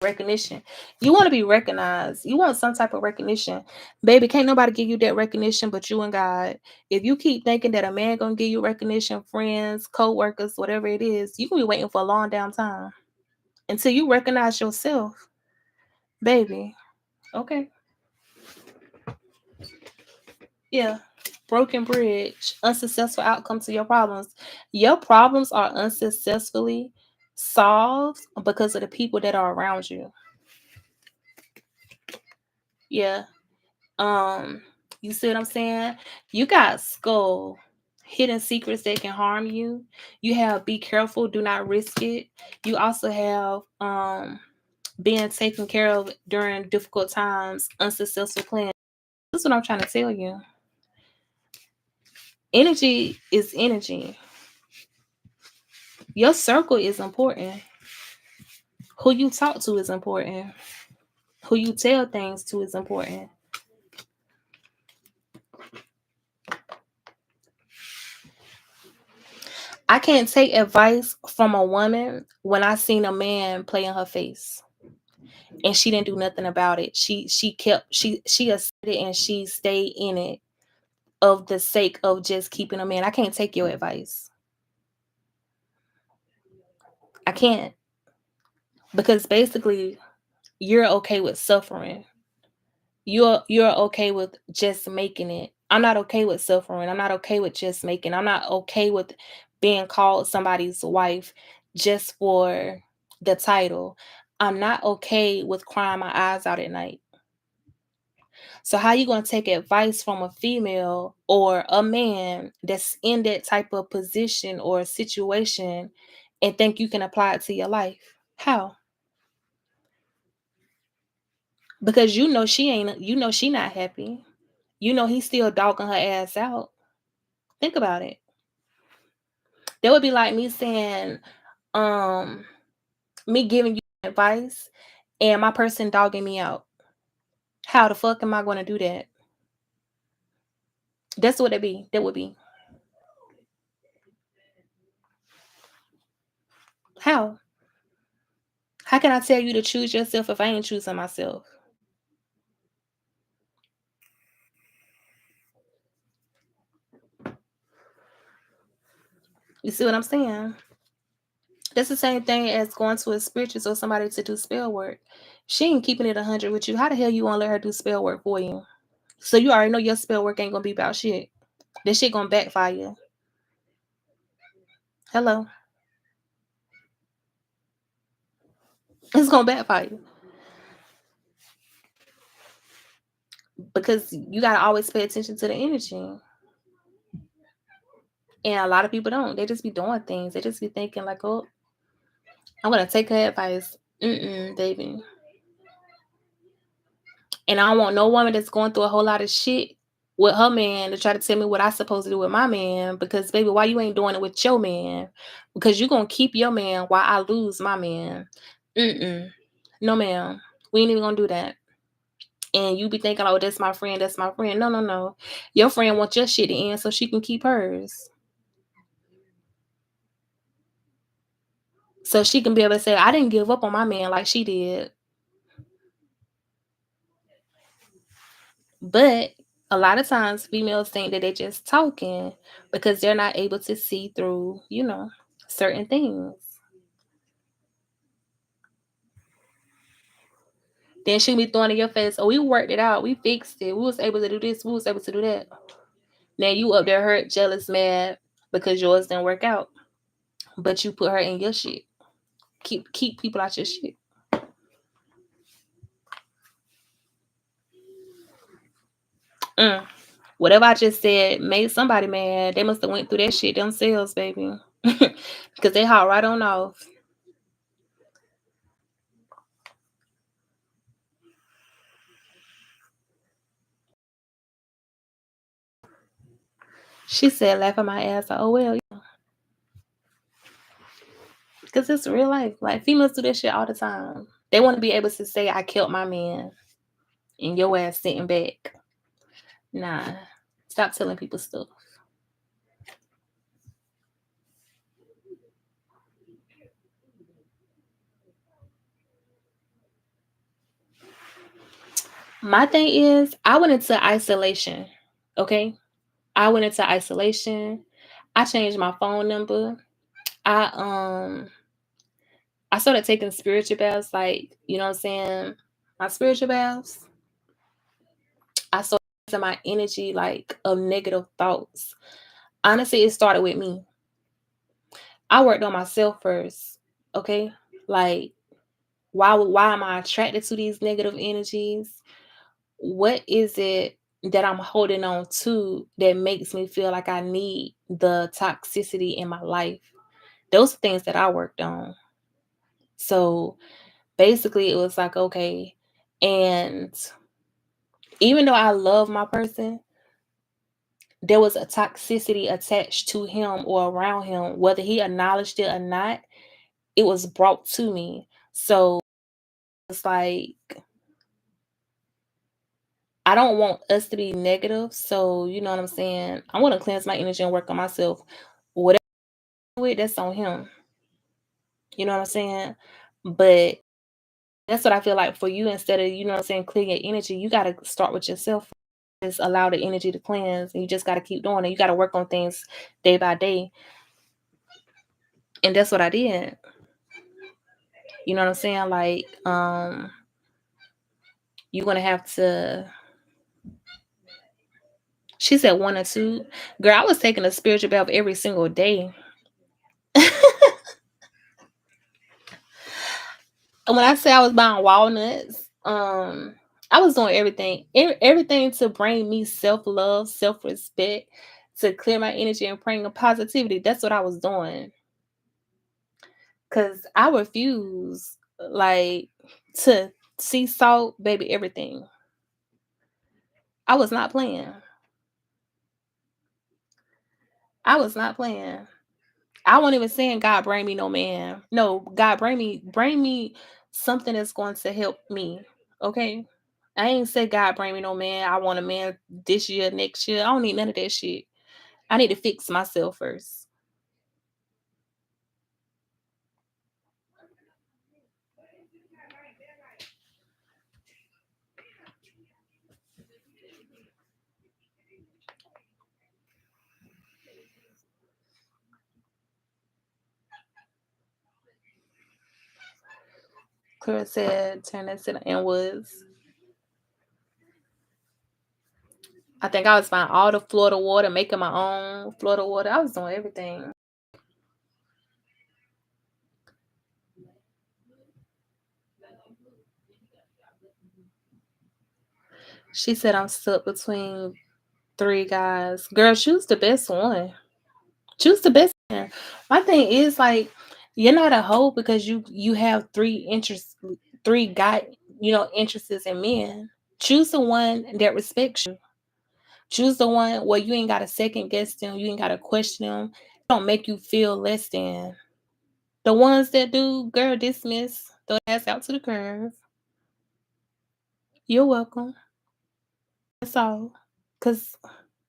Recognition. You want to be recognized. You want some type of recognition. Baby, can't nobody give you that recognition but you and God. If you keep thinking that a man gonna give you recognition, friends, co-workers, whatever it is, you can be waiting for a long damn time. Until you recognize yourself. Baby. Okay. Yeah. Broken bridge. Unsuccessful outcome to your problems. Your problems are unsuccessfully solved because of the people that are around you. Yeah. Um, you see what I'm saying? You got skull, hidden secrets that can harm you. You have be careful, do not risk it. You also have being taken care of during difficult times, unsuccessful plans. This is what I'm trying to tell you. Energy is energy. Your circle is important. Who you talk to is important. Who you tell things to is important. I can't take advice from a woman when I seen a man play in her face and she didn't do nothing about it. She accepted and she stayed in it of the sake of just keeping a man. I can't take your advice. I can't, because basically you're okay with suffering. You're okay with just making it. I'm not okay with suffering. I'm not okay with just making. I'm not okay with being called somebody's wife just for the title. I'm not okay with crying my eyes out at night. So how you gonna take advice from a female or a man that's in that type of position or situation and think you can apply it to your life? How? Because she not happy. He's still dogging her ass out. Think about it. That would be like me saying, um, me giving you advice and my person dogging me out. How the fuck am I gonna do that? That's what it be. That would be. How? How can I tell you to choose yourself if I ain't choosing myself? You see what I'm saying? That's the same thing as going to a spiritualist or somebody to do spell work. She ain't keeping it 100 with you. How the hell you want to let her do spell work for you? So you already know your spell work ain't gonna be about shit. This shit gonna backfire. Hello, it's gonna backfire because you gotta always pay attention to the energy. And a lot of people don't. They just be doing things. They just be thinking like, "Oh, I'm gonna take her advice." Baby. And I don't want no woman that's going through a whole lot of shit with her man to try to tell me what I supposed to do with my man. Because baby, why you ain't doing it with your man? Because you gonna keep your man while I lose my man. Mm-mm. No, ma'am. We ain't even gonna do that. And you be thinking, oh, that's my friend, that's my friend. No, no, no. Your friend wants your shit to end so she can keep hers. So she can be able to say, I didn't give up on my man like she did. But a lot of times females think that they're just talking because they're not able to see through, certain things. Then she'll be throwing in your face, oh, we worked it out, we fixed it, we was able to do this, we was able to do that. Now you up there hurt, jealous, mad because yours didn't work out. But you put her in your shit. Keep people out your shit. Mm. Whatever I just said made somebody mad. They must have went through that shit themselves, baby. Because they hot right on off. She said, laughing my ass off. Oh, well, because it's real life. Like, females do that shit all the time. They want to be able to say, I killed my man, and your ass sitting back. Nah. Stop telling people stuff. My thing is, I went into isolation. Okay? I went into isolation. I changed my phone number. I I started taking spiritual baths, like, you know what I'm saying? My spiritual baths. I started using my energy like of negative thoughts. Honestly, it started with me. I worked on myself first. Okay? Like, why am I attracted to these negative energies? What is it that I'm holding on to that makes me feel like I need the toxicity in my life? Those are things that I worked on. So basically, it was like, okay. And even though I love my person, there was a toxicity attached to him or around him, whether he acknowledged it or not, it was brought to me. So it's like I don't want us to be negative. So you know what I'm saying? I want to cleanse my energy and work on myself. Whatever with, that's on him. You know what I'm saying? But that's what I feel like for you. Instead of, you know what I'm saying, clear your energy, you gotta start with yourself. Just allow the energy to cleanse. And you just gotta keep doing it. You gotta work on things day by day. And that's what I did. You know what I'm saying? Like, you're gonna have to. She said 1 or 2. Girl, I was taking a spiritual bath every single day. And when I say I was buying walnuts, I was doing everything to bring me self-love, self-respect, to clear my energy and bring a positivity. That's what I was doing. Cause I refuse like to sea salt, baby, everything. I was not playing. I was not playing. I wasn't even saying God bring me no man. No, God bring me something that's going to help me. Okay. I ain't say God bring me no man. I want a man this year, next year. I don't need none of that shit. I need to fix myself first. Clara said, turn that to the inwards. I think I was buying all the Florida water, making my own Florida water. I was doing everything. She said I'm stuck between 3 guys. Girl, choose the best one. Choose the best one. My thing is like you're not a hoe because you have 3 interests, 3 guy, interests in men. Choose the one that respects you. Choose the one where you ain't got to second guess them, you ain't got to question them. Don't make you feel less than. The ones that do, girl, dismiss. Throw the ass out to the curve. You're welcome. That's all. Cause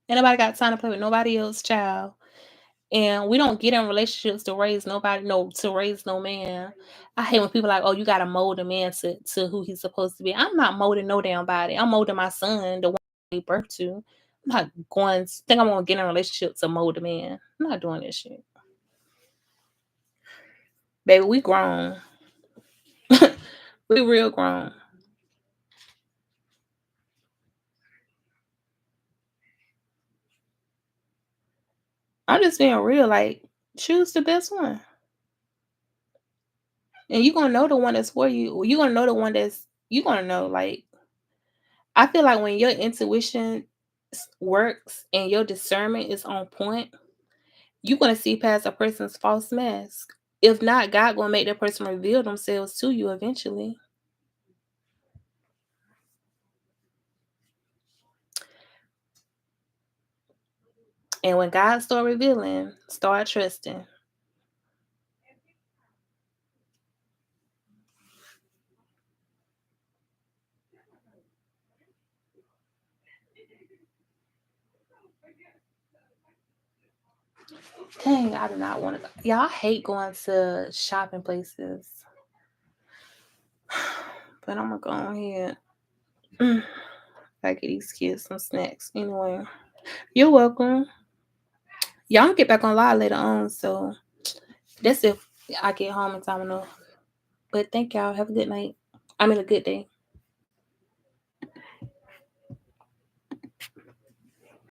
ain't nobody got time to play with nobody else, child. And we don't get in relationships to raise nobody, no, to raise no man. I hate when people like, oh, you gotta mold a man to who he's supposed to be. I'm not molding no damn body. I'm molding my son, the one I gave birth to. I'm not going think I'm gonna get in a relationship to mold a man. I'm not doing this shit. Baby, we grown. We real grown. I'm just being real, like, choose the best one. And you're gonna know the one that's for you. You're gonna know the one that's you're gonna know, like, I feel like when your intuition works and your discernment is on point, you're gonna see past a person's false mask. If not, God gonna make that person reveal themselves to you eventually. And when God start revealing, start trusting. Dang, I do not want to go. Y'all, I hate going to shopping places. But I'm gonna go on here. I get these kids some snacks. Anyway, you're welcome. Y'all get back on live later on. So that's if I get home in time enough. But thank y'all. Have a good night. I mean, a good day.